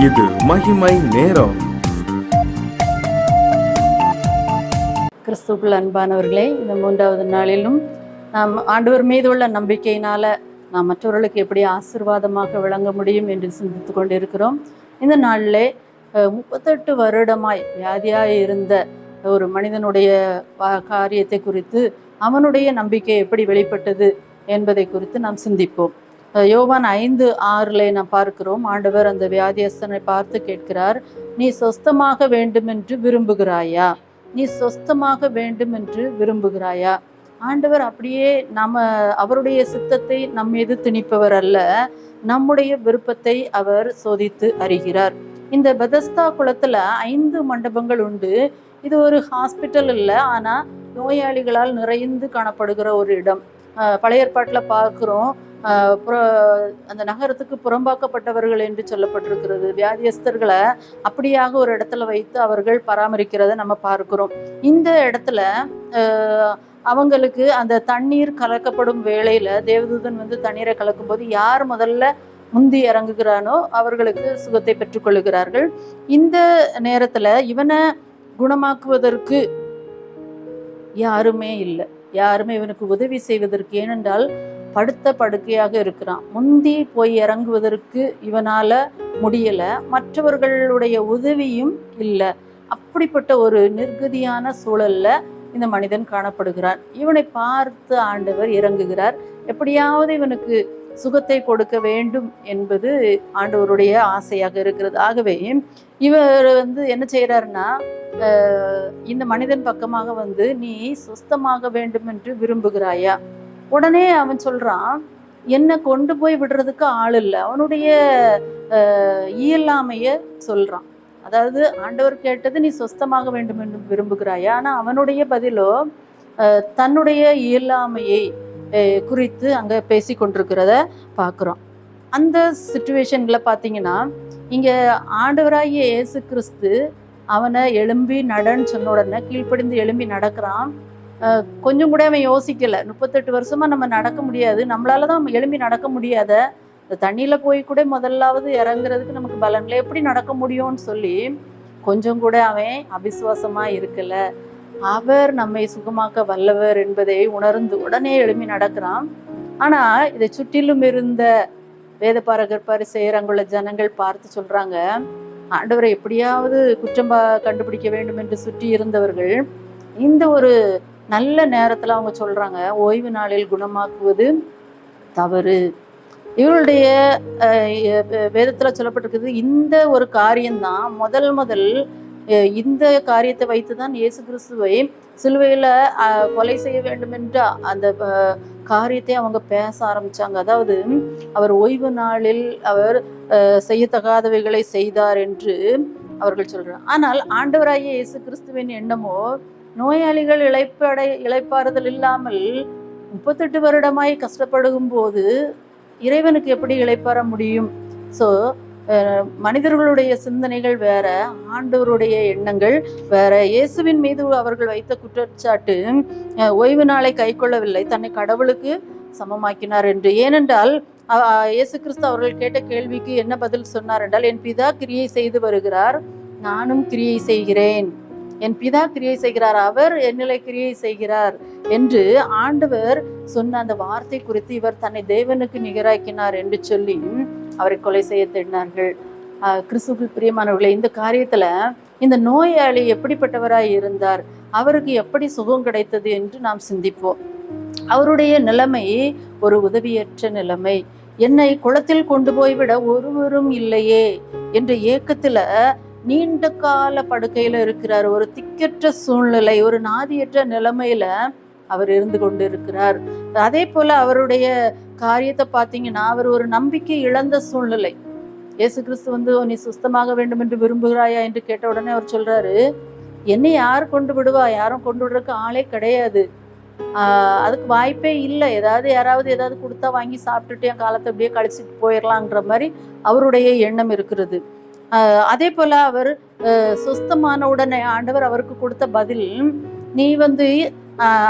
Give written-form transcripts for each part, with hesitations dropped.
இது மகிமை நேரம். கிறிஸ்துவுக்குள் அன்பானவர்களே, இந்த 3வது நாளிலும் நாம் ஆண்டவர் மீது உள்ள நம்பிக்கையினால நாம் மற்றவர்களுக்கு எப்படி ஆசீர்வாதமாக விளங்க முடியும் என்று சிந்தித்து கொண்டிருக்கிறோம். இந்த நாளில் 38 வருடமாய் வியாதியாய் இருந்த ஒரு மனிதனுடைய காரியத்தை குறித்து, அவனுடைய நம்பிக்கை எப்படி வெளிப்பட்டது என்பதை குறித்து நாம் சிந்திப்போம். யோவான் 5:6 நாம் பார்க்கிறோம். ஆண்டவர் அந்த வியாதியஸ்தனை பார்த்து கேட்கிறார், நீ சொஸ்தமாக வேண்டுமென்று விரும்புகிறாயா? நீ சொஸ்தமாக வேண்டும் என்று விரும்புகிறாயா? ஆண்டவர் அப்படியே அவருடைய சித்தத்தை நம் மீது திணிப்பவர் அல்ல, நம்முடைய விருப்பத்தை அவர் சோதித்து அறிகிறார். இந்த பெதஸ்தா குளத்துல 5 மண்டபங்கள் உண்டு. இது ஒரு ஹாஸ்பிட்டல் இல்லை, ஆனா நோயாளிகளால் நிறைந்து காணப்படுகிற ஒரு இடம். பழைய ஏற்பாட்டில் பார்க்கிறோம், அந்த நகரத்துக்கு புறம்பாக்கப்பட்டவர்கள் என்று சொல்லப்பட்டிருக்கிறது. வியாதியஸ்தர்களை அப்படியாக ஒரு இடத்துல வைத்து அவர்கள் பராமரிக்கிறத நம்ம பார்க்கிறோம். இந்த இடத்துல அவங்களுக்கு அந்த தண்ணீர் கலக்கப்படும் வேளையில தேவதூதன் வந்து தண்ணீரை கலக்கும் போது யார் முதல்ல முந்தி இறங்குகிறானோ அவர்களுக்கு சுகத்தை பெற்றுக்கொள்ளுகிறார்கள். இந்த நேரத்துல இவனை குணமாக்குவதற்கு யாருமே இல்லை, யாருமே இவனுக்கு உதவி செய்வதற்கு. ஏனென்றால் படுத்த படுக்கையாக இருக்கிறான். முந்தி போய் இறங்குவதற்கு இவனால முடியல, மற்றவர்களுடைய உதவியும் இல்லை. அப்படிப்பட்ட ஒரு நிர்கதியான சூழல்ல இந்த மனிதன் காணப்படுகிறான். இவனை பார்த்து ஆண்டவர் இறங்குகிறார். எப்படியாவது இவனுக்கு சுகத்தை கொடுக்க வேண்டும் என்பது ஆண்டவருடைய ஆசையாக இருக்கிறது. ஆகவே இவர் வந்து என்ன செய்யறாருன்னா, இந்த மனிதன் பக்கமாக வந்து நீ சுஸ்தமாக வேண்டும் என்று விரும்புகிறாயா? உடனே அவன் சொல்றான், என்னை கொண்டு போய் விடுறதுக்கு ஆள் இல்லை. அவனுடைய இயலாமைய சொல்றான். அதாவது ஆண்டவர் கேட்டது நீ சொஸ்தமாக வேண்டும் என்று விரும்புகிறாயா, ஆனா அவனுடைய பதிலோ தன்னுடைய இயலாமையை குறித்து அங்க பேசி கொண்டிருக்கிறத பார்க்கிறோம். அந்த சிச்சுவேஷன்ல பார்த்தீங்கன்னா, இங்க ஆண்டவராகிய இயேசு கிறிஸ்து அவனை எழும்பி நடன்னு சொன்ன உடனே கீழ்ப்படிந்து எழும்பி நடக்கிறான். கொஞ்சம் கூட அவன் யோசிக்கல, 38 வருஷமா நம்ம நடக்க முடியாது, நம்மளால தான் எழும்பி நடக்க முடியாத, இந்த தண்ணியில போய் கூட முதலாவது இறங்குறதுக்கு நமக்கு பலன்ல எப்படி நடக்க முடியும்னு சொல்லி கொஞ்சம் கூட அவன் அவிசுவாசமா இருக்கல. அவர் நம்மை சுகமாக்க வல்லவர் என்பதை உணர்ந்து உடனே எழும்பி நடக்கிறான். ஆனா இதை சுற்றிலும் இருந்த வேதபாரகர் பரிசேயர் அங்குள்ள ஜனங்கள் பார்த்து சொல்றாங்க, ஆண்டவரை எப்படியாவது குற்றம் கண்டுபிடிக்க வேண்டும் என்று சுற்றி இருந்தவர்கள் இந்த ஒரு நல்ல நேரத்துல அவங்க சொல்றாங்க, ஓய்வு நாளில் குணமாக்குவது தவறு. இவருடைய வேதத்துல சொல்லப்பட்டிருக்குது, இந்த ஒரு காரியம்தான் முதல் இந்த காரியத்தை வைத்துதான் இயேசு கிறிஸ்துவை சிலுவையில கொலை செய்ய வேண்டும் என்ற அந்த காரியத்தை அவங்க பேச ஆரம்பிச்சாங்க. அதாவது அவர் ஓய்வு நாளில் அவர் செய்யத்தகாதவைகளை செய்தார் என்று அவர்கள் சொல்றாங்க. ஆனால் ஆண்டவராகிய இயேசு கிறிஸ்துவின் எண்ணமோ நோயாளிகள் இளைப்பாறுதல் இல்லாமல் 38 வருடமாய் கஷ்டப்படும் போது இறைவனுக்கு எப்படி இளைப்பாற முடியும்? ஸோ மனிதர்களுடைய சிந்தனைகள் வேற, ஆண்டவருடைய எண்ணங்கள் வேற. இயேசுவின் மீது அவர்கள் வைத்த குற்றச்சாட்டு ஓய்வு நாளை கை கொள்ளவில்லை, தன்னை கடவுளுக்கு சமமாக்கினார் என்று. ஏனென்றால் இயேசு கிறிஸ்து அவர்கள் கேட்ட கேள்விக்கு என்ன பதில் சொன்னார் என்றால், என் பிதா கிரியை செய்து வருகிறார், நானும் கிரியை செய்கிறேன். என் பிதா கிரியை செய்கிறார், அவர் என்னிலை கிரியை செய்கிறார் என்று ஆண்டவர் சொன்ன அந்த வார்த்தை குறித்து இவர் தன்னை தேவனுக்கு நிகராக்கினார் என்று சொல்லி அவரை கொலை செய்ய தேடினார்கள். கிறிஸ்துவுக்குள் பிரியமானவர்களே, இந்த காரியத்துல இந்த நோயாளி எப்படிப்பட்டவராய் இருந்தார், அவருக்கு எப்படி சுகம் கிடைத்தது என்று நாம் சிந்திப்போம். அவருடைய நிலைமை ஒரு உதவியற்ற நிலைமை. என்னை குளத்தில் கொண்டு போய்விட ஒருவரும் இல்லையே என்ற ஏக்கத்துல நீண்ட கால படுக்கையில இருக்கிறார். ஒரு திக்கற்ற சூழ்நிலை, ஒரு நாதியற்ற நிலைமையில அவர் இருந்து கொண்டு இருக்கிறார். அதே போல அவருடைய காரியத்தை பார்த்தீங்கன்னா, அவர் ஒரு நம்பிக்கை இழந்த சூழ்நிலை. இயேசு கிறிஸ்து வந்து நீ சுஸ்தமாக வேண்டும் என்று விரும்புகிறாயா என்று கேட்ட உடனே அவர் சொல்றாரு, என்னை யார் கொண்டு விடுவா? யாரும் கொண்டு விடுறதுக்கு ஆளே கிடையாது, அதுக்கு வாய்ப்பே இல்லை. யாராவது ஏதாவது கொடுத்தா வாங்கி சாப்பிட்டுட்டு என் காலத்தை அப்படியே கழிச்சுட்டு போயிடலான்ற மாதிரி அவருடைய எண்ணம் இருக்கிறது. அதே போல அவர் சுஸ்தமான உடனே ஆண்டவர் அவருக்கு கொடுத்த பதில், நீ வந்து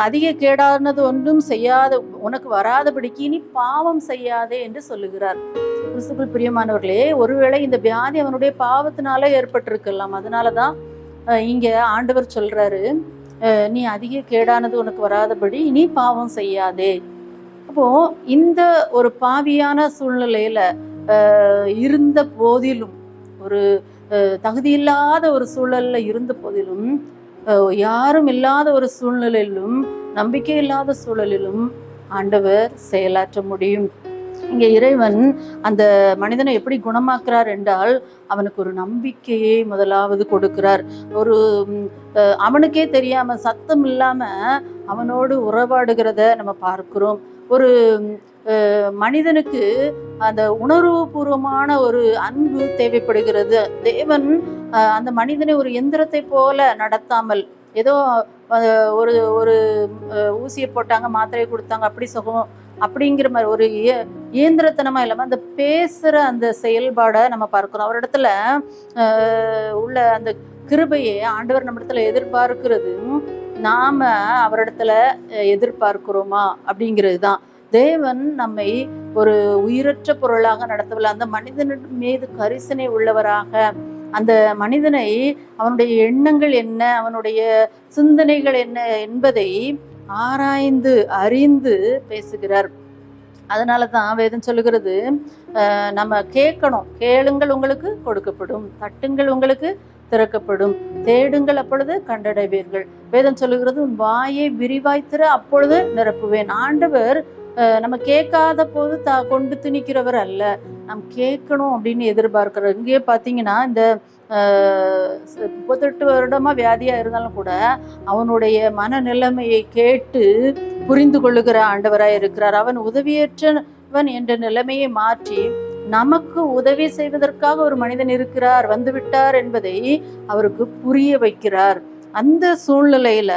அதிக கேடானது ஒன்றும் செய்யாத உனக்கு வராதபடிக்கு இனி பாவம் செய்யாதே என்று சொல்லுகிறார். கிறிஸ்துவுக்குள் பிரியமானவர்களே, ஒருவேளை இந்த வியாதி அவனுடைய பாவத்தினால ஏற்பட்டிருக்கலாம். அதனாலதான் இங்க ஆண்டவர் சொல்றாரு, நீ அதிக கேடானது உனக்கு வராதபடி இனி பாவம் செய்யாதே. அப்போ இந்த ஒரு பாவியான சூழ்நிலையில இருந்த போதிலும், ஒரு தகுதியில்லாத ஒரு சூழல்ல இருந்த போதிலும், யாரும் இல்லாத ஒரு சூழ்நிலையிலும், நம்பிக்கை இல்லாத சூழலிலும் ஆண்டவர் செயலாற்ற முடியும். இங்க இறைவன் அந்த மனிதனை எப்படி குணமாக்குறார் என்றால், அவனுக்கு ஒரு நம்பிக்கையை முதலாவது கொடுக்கிறார். ஒரு அவனுக்கே தெரியாம, சத்தம் இல்லாம அவனோடு உறவாடுகிறத நம்ம பார்க்கிறோம். ஒரு மனிதனுக்கு அந்த உணர்வுபூர்வமான ஒரு அன்பு தேவைப்படுகிறது. தேவன் அந்த மனிதனை ஒரு எந்திரத்தை போல நடத்தாமல், ஏதோ ஒரு ஒரு ஊசியை போட்டாங்க, மாத்திரையை கொடுத்தாங்க, அப்படி சுகம் அப்படிங்கிற மாதிரி ஒரு இயந்திரத்தனமா இல்லாம அந்த பேசுற அந்த செயல்பாடை நம்ம பார்க்கிறோம். அவரிடத்துல உள்ள அந்த கிருபையை ஆண்டவர் நம்ம இடத்துல எதிர்பார்க்கிறது நாம அவரிடத்துல எதிர்பார்க்கிறோமா அப்படிங்கிறது தான். தேவன் நம்மை ஒரு உயிரற்ற பொருளாக நடத்தவில்லை. அந்த மனிதன் மீது கரிசனை உள்ளவராக, அந்த மனிதனை அவனுடைய எண்ணங்கள் என்ன, அவனுடைய சிந்தனைகள் என்ன என்பதை ஆராய்ந்து அறிந்து பேசுகிறார். அதனால தான் வேதம் சொல்லுகிறது, நம்ம கேட்கணும், கேளுங்கள் உங்களுக்கு கொடுக்கப்படும், தட்டுங்கள் உங்களுக்கு திறக்கப்படும், தேடுங்கள் அப்பொழுது கண்டடைவீர்கள். வேதம் சொல்லுகிறது, உன் வாயை விரிவாய் திற அப்பொழுது நிரப்புவேன். ஆண்டவர் நம்ம கேட்காத போது கொண்டு திணிக்கிறவர் அல்ல, நாம் கேட்கணும் அப்படின்னு எதிர்பார்க்கிறார். இங்கேயே பார்த்தீங்கன்னா, இந்த 38 வருடமா வியாதியா இருந்தாலும் கூட அவனுடைய மனநிலைமையை கேட்டு புரிந்து கொள்ளுகிற ஆண்டவராய் இருக்கிறார். அவன் உதவியற்றவன் என்ற நிலைமையை மாற்றி நமக்கு உதவி செய்வதற்காக ஒரு மனிதன் இருக்கிறார், வந்துவிட்டார் என்பதை அவருக்கு புரிய வைக்கிறார். அந்த சூழ்நிலையில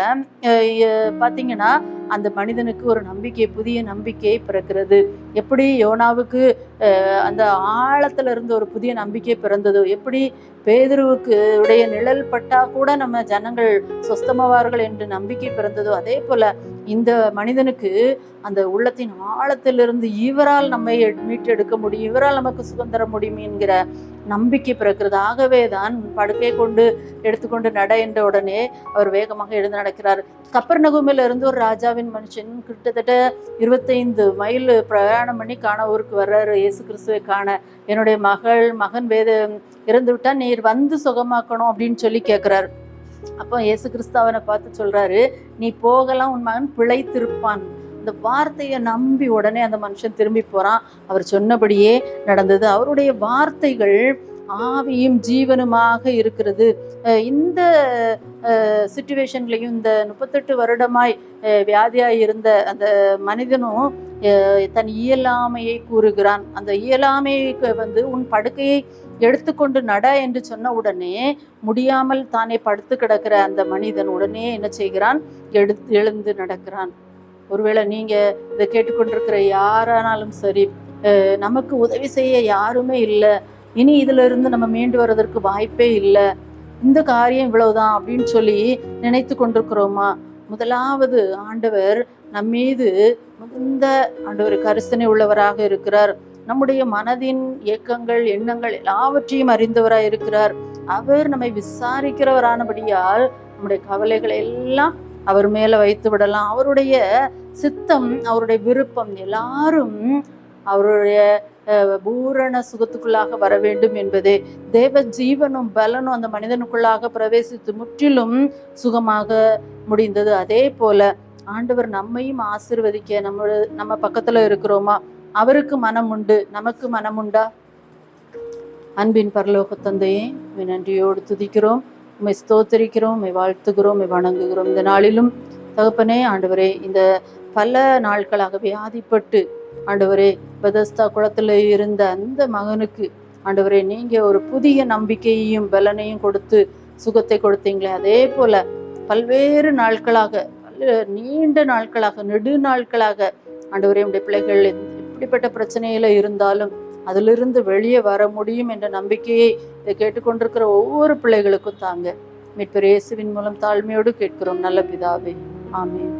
பார்த்தீங்கன்னா, அந்த மனிதனுக்கு ஒரு நம்பிக்கை, புதிய நம்பிக்கை பிறக்கிறது. எப்படி யோனாவுக்கு அந்த ஆழத்துல இருந்து ஒரு புதிய நம்பிக்கை பிறந்ததோ, எப்படி பேதுருவுக்கு உடைய நிழல் பட்டா கூட நம்ம ஜனங்கள் சொஸ்தமாவார்கள் என்று நம்பிக்கை பிறந்ததோ, அதே போல இந்த மனிதனுக்கு அந்த உள்ளத்தின் ஆழத்திலிருந்து இவரால் நம்மை மீட்டெடுக்க முடியும், இவரால் நமக்கு சுகம் தர முடியும் என்கிற நம்பிக்கை பிறக்கிறது. ஆகவே தான் படுக்கை கொண்டு எடுத்துக்கொண்டு நட என்ற உடனே அவர் வேகமாக எழுந்து நடக்கிறார். கப்பர்நகூமில் இருந்து ஒரு ராஜாவின் மனுஷன் கிட்டத்தட்ட 25 மைல் பிரயாணம் பண்ணி காண ஊருக்கு வர்றாரு, இயேசு கிறிஸ்துவை காண. என்னுடைய மகன் இறந்து விட்டா, நீர் வந்து சுகமாக்கணும் அப்படின்னு சொல்லி கேட்கிறாரு. அப்போ இயேசு கிறிஸ்து அவனை பார்த்து சொல்றாரு, நீ போகலாம், உன் மகன் பிழைத்திருப்பான். இந்த வார்த்தையை நம்பி உடனே அந்த மனுஷன் திரும்பி போறான். அவர் சொன்னபடியே நடந்தது. அவருடைய வார்த்தைகள் ஆவியும் ஜீவனுமாக இருக்கிறது. இந்த சிச்சுவேஷன்லையும், இந்த 38 வருடமாய் வியாதியாய் இருந்த அந்த மனிதனும் தன் இயலாமையை கூறுகிறான். அந்த இயலாமையை உன் படுக்கையை எடுத்துக்கொண்டு நட என்று சொன்ன உடனே முடியாமல் தானே படுத்து கிடக்கிற அந்த மனிதன் உடனே என்ன செய்கிறான், எழுந்து நடக்கிறான். ஒருவேளை நீங்க இதை கேட்டுக்கொண்டிருக்கிற யாரானாலும் சரி, நமக்கு உதவி செய்ய யாருமே இல்லை, இனி இதுல இருந்து நம்ம மீண்டு வர்றதற்கு வாய்ப்பே இல்லை, இந்த காரியம் இவ்வளவுதான் அப்படின்னு சொல்லி நினைத்து கொண்டிருக்கிறோமா? முதலாவது ஆண்டவர் நம்மீது மிகுந்த ஆண்டவர் கரிசனை உள்ளவராக இருக்கிறார். நம்முடைய மனதின் இயக்கங்கள், எண்ணங்கள் எல்லாவற்றையும் அறிந்தவராய் இருக்கிறார். அவர் நம்மை விசாரிக்கிறவரானபடியால் நம்முடைய கவலைகளை எல்லாம் அவர் மேல வைத்து விடலாம். அவருடைய சித்தம், அவருடைய விருப்பம் எல்லாரும் அவருடைய பூரண சுகத்துக்குள்ளாக வர வேண்டும் என்பதே. தேவ ஜீவனும் பலனும் அந்த மனிதனுக்குள்ளாக பிரவேசித்து முற்றிலும் சுகமாக முடிந்தது. அதே போல ஆண்டவர் நம்மையும் ஆசீர்வதிக்க நம்ம பக்கத்துல இருக்கிறோமா? அவருக்கு மனம் உண்டு, நமக்கு மனம் உண்டா? அன்பின் பரலோக தந்தையே, நன்றியோடு துதிக்கிறோம், உம்மை ஸ்தோத்தரிக்கிறோம், உம்மை வாழ்த்துகிறோம், உம்மை வணங்குகிறோம். இந்த நாளிலும் தகப்பனே ஆண்டவரே, இந்த பல நாட்களாக வியாதிப்பட்டு ஆண்டவரே பெதஸ்தா குளத்துல இருந்த அந்த மகனுக்கு ஆண்டவரே நீங்க ஒரு புதிய நம்பிக்கையையும் பலனையும் கொடுத்து சுகத்தை கொடுத்தீங்களே, அதே போல பல்வேறு நாட்களாக, நீண்ட நாட்களாக, நெடு நாட்களாக ஆண்டவரே உடைய பிள்ளைகள் எப்படிப்பட்ட பிரச்சனையில இருந்தாலும் அதிலிருந்து வெளியே வர முடியும் என்ற நம்பிக்கையை இதை கேட்டுக்கொண்டிருக்கிற ஒவ்வொரு பிள்ளைகளுக்கும் தாங்க. மீட்பர் இயேசுவின் மூலம் தாழ்மையோடு கேட்கிறோம் நல்ல பிதாவே, ஆமென்.